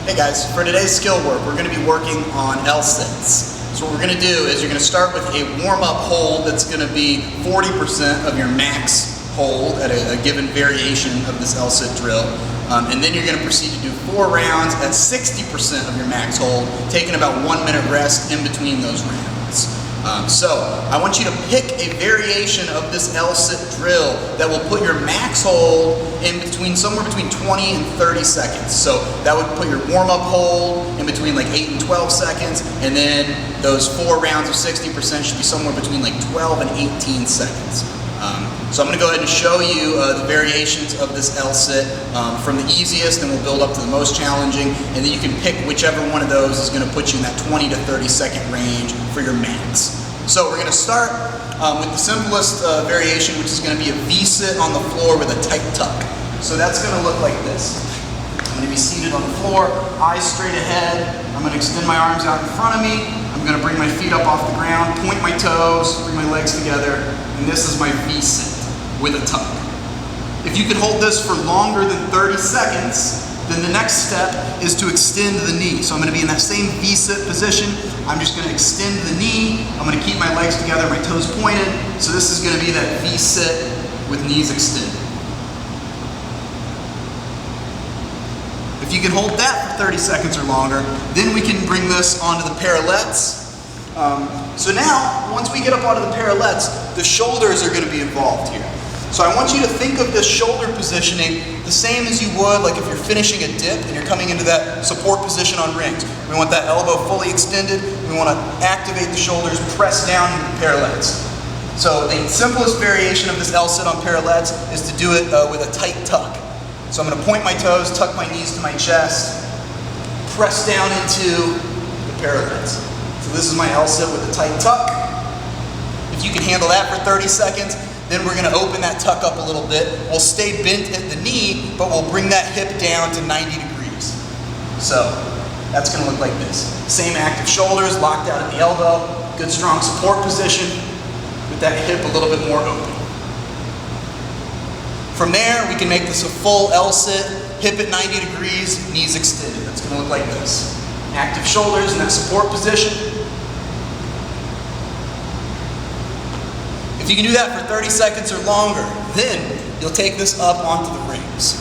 Hey guys, for today's skill work, we're going to be working on L-sits. So what we're going to do is you're going to start with a warm-up hold that's going to be 40% of your max hold at a given variation of this L-sit drill. And then you're going to proceed to do 4 rounds at 60% of your max hold, taking about 1 minute rest in between those rounds. So I want you to pick a variation of this L-sit drill that will put your max hold in between somewhere between 20 and 30 seconds. So that would put your warm-up hold in between like 8 and 12 seconds, and then those 4 rounds of 60% should be somewhere between like 12 and 18 seconds. So I'm going to go ahead and show you the variations of this L-sit from the easiest, and we'll build up to the most challenging, and then you can pick whichever one of those is going to put you in that 20 to 30 second range for your max. So we're going to start with the simplest variation, which is going to be a V-sit on the floor with a tight tuck. So that's going to look like this. I'm going to be seated on the floor, eyes straight ahead. I'm going to extend my arms out in front of me. I'm going to bring my feet up off the ground, point my toes, bring my legs together, and this is my V-sit with a tuck. If you can hold this for longer than 30 seconds, then the next step is to extend the knee. So I'm going to be in that same V-sit position. I'm just going to extend the knee. I'm going to keep my legs together, my toes pointed. So this is going to be that V-sit with knees extended. If you can hold that for 30 seconds or longer, then we can bring this onto the parallettes. So now, once we get up onto the parallettes, the shoulders are going to be involved here. So I want you to think of this shoulder positioning the same as you would like if you're finishing a dip and you're coming into that support position on rings. We want that elbow fully extended. We want to activate the shoulders, press down into the parallettes. So the simplest variation of this L-sit on parallettes is to do it with a tight tuck. So I'm going to point my toes, tuck my knees to my chest, press down into the parallettes. So this is my L-sit with a tight tuck. If you can handle that for 30 seconds, then we're going to open that tuck up a little bit. We'll stay bent at the knee, but we'll bring that hip down to 90 degrees. So that's going to look like this. Same active shoulders, locked out at the elbow, good strong support position, with that hip a little bit more open. From there, we can make this a full L-sit, hip at 90 degrees, knees extended. That's going to look like this. Active shoulders in that support position. If you can do that for 30 seconds or longer, then you'll take this up onto the rings.